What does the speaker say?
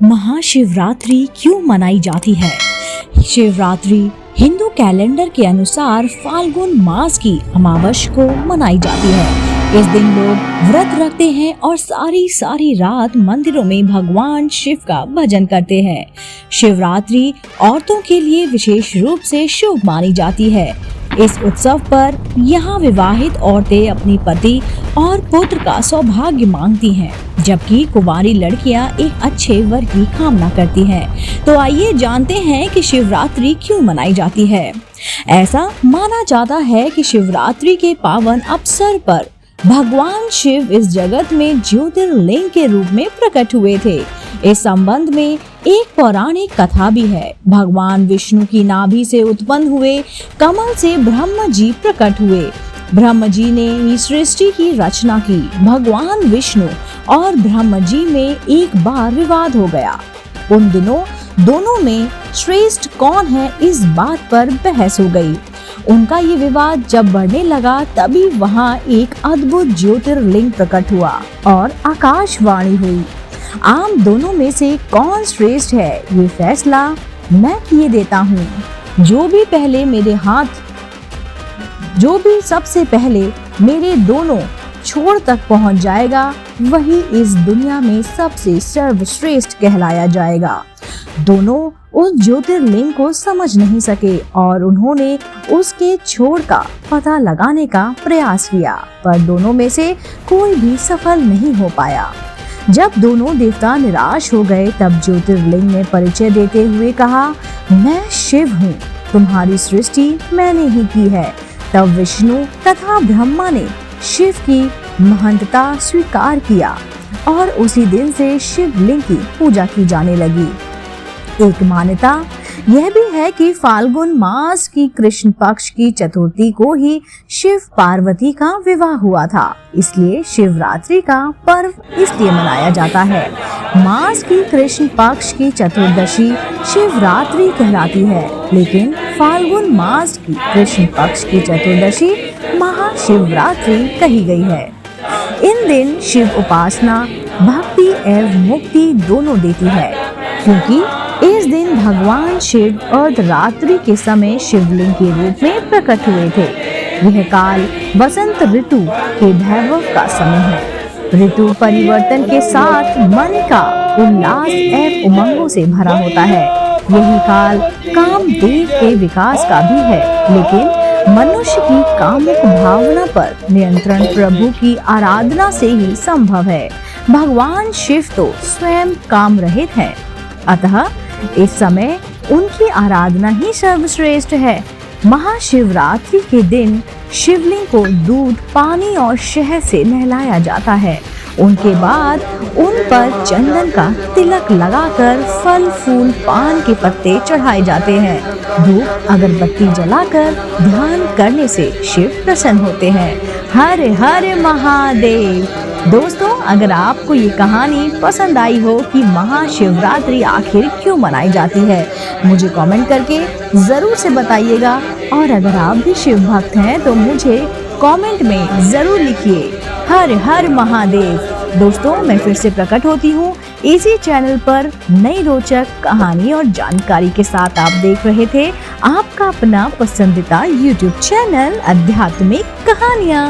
महाशिवरात्रि क्यों मनाई जाती है? शिवरात्रि हिंदू कैलेंडर के अनुसार फाल्गुन मास की अमावस्या को मनाई जाती है। इस दिन लोग व्रत रखते हैं और सारी रात मंदिरों में भगवान शिव का भजन करते हैं। शिवरात्रि औरतों के लिए विशेष रूप से शुभ मानी जाती है। इस उत्सव पर यहाँ विवाहित औरतें अपनी पति और पुत्र का सौभाग्य मांगती हैं, जबकि कुंवारी लड़कियां एक अच्छे वर की कामना करती हैं। तो आइए जानते हैं कि शिवरात्रि क्यों मनाई जाती है। ऐसा माना जाता है कि शिवरात्रि के पावन अवसर पर भगवान शिव इस जगत में ज्योतिर्लिंग के रूप में प्रकट हुए थे। इस संबंध में एक पौराणिक कथा भी है। भगवान विष्णु की नाभि से उत्पन्न हुए कमल से ब्रह्मा जी प्रकट हुए। ब्रह्मा जी ने इस सृष्टि की रचना की। भगवान विष्णु और ब्रह्मा जी में एक बार विवाद हो गया। उन दिनों दोनों में श्रेष्ठ कौन है इस बात पर बहस हो गई। उनका ये विवाद जब बढ़ने लगा तभी वहाँ एक अद्भुत ज्योतिर्लिंग प्रकट हुआ और आकाशवाणी हुई। आम दोनों में से कौन श्रेष्ठ है ये फैसला मैं किए देता हूँ। जो भी सबसे पहले मेरे दोनों छोर तक पहुँच जाएगा वही इस दुनिया में सबसे सर्वश्रेष्ठ कहलाया जाएगा। दोनों उस ज्योतिर्लिंग को समझ नहीं सके और उन्होंने उसके छोर का पता लगाने का प्रयास किया, पर दोनों में से कोई भी सफल नहीं हो पाया। जब दोनों देवता निराश हो गए तब ज्योतिर्लिंग ने परिचय देते हुए कहा, मैं शिव हूँ, तुम्हारी सृष्टि मैंने ही की है। तब विष्णु तथा ब्रह्मा ने शिव की महंतता स्वीकार किया और उसी दिन से शिवलिंग की पूजा की जाने लगी। एक मान्यता यह भी है कि फाल्गुन मास की कृष्ण पक्ष की चतुर्थी को ही शिव पार्वती का विवाह हुआ था, इसलिए शिवरात्रि का पर्व इसलिए मनाया जाता है। मास की कृष्ण पक्ष की चतुर्दशी शिवरात्रि कहलाती है, लेकिन फाल्गुन मास की कृष्ण पक्ष की चतुर्दशी महाशिवरात्रि कही गई है। इन दिन शिव उपासना भक्ति एवं मुक्ति दोनों देती है, क्योंकि इस दिन भगवान शिव अर्धरात्रि के समय शिवलिंग के रूप में प्रकट हुए थे। यह काल वसंत ऋतु के वैभव का समय है। ऋतु परिवर्तन के साथ मन का उल्लास एवं उमंगों से भरा होता है। यही काल कामदेव के विकास का भी है, लेकिन मनुष्य की कामुक भावना पर नियंत्रण प्रभु की आराधना से ही संभव है। भगवान शिव तो स्वयं काम रहित है, अतः इस समय उनकी आराधना ही सर्वश्रेष्ठ है। महाशिवरात्रि के दिन शिवलिंग को दूध, पानी और शहद से नहलाया जाता है। उनके बाद उन पर चंदन का तिलक लगाकर फल फूल पान के पत्ते चढ़ाए जाते हैं। धूप अगरबत्ती जलाकर ध्यान करने से शिव प्रसन्न होते हैं। हर हर महादेव। दोस्तों, अगर आपको ये कहानी पसंद आई हो कि महाशिवरात्रि आखिर क्यों मनाई जाती है, मुझे कमेंट करके जरूर से बताइएगा। और अगर आप भी शिव भक्त हैं तो मुझे कमेंट में जरूर लिखिए हर हर महादेव। दोस्तों, मैं फिर से प्रकट होती हूँ इसी चैनल पर नई रोचक कहानी और जानकारी के साथ। आप देख रहे थे आपका अपना पसंदीदा YouTube चैनल आध्यात्मिक कहानियाँ।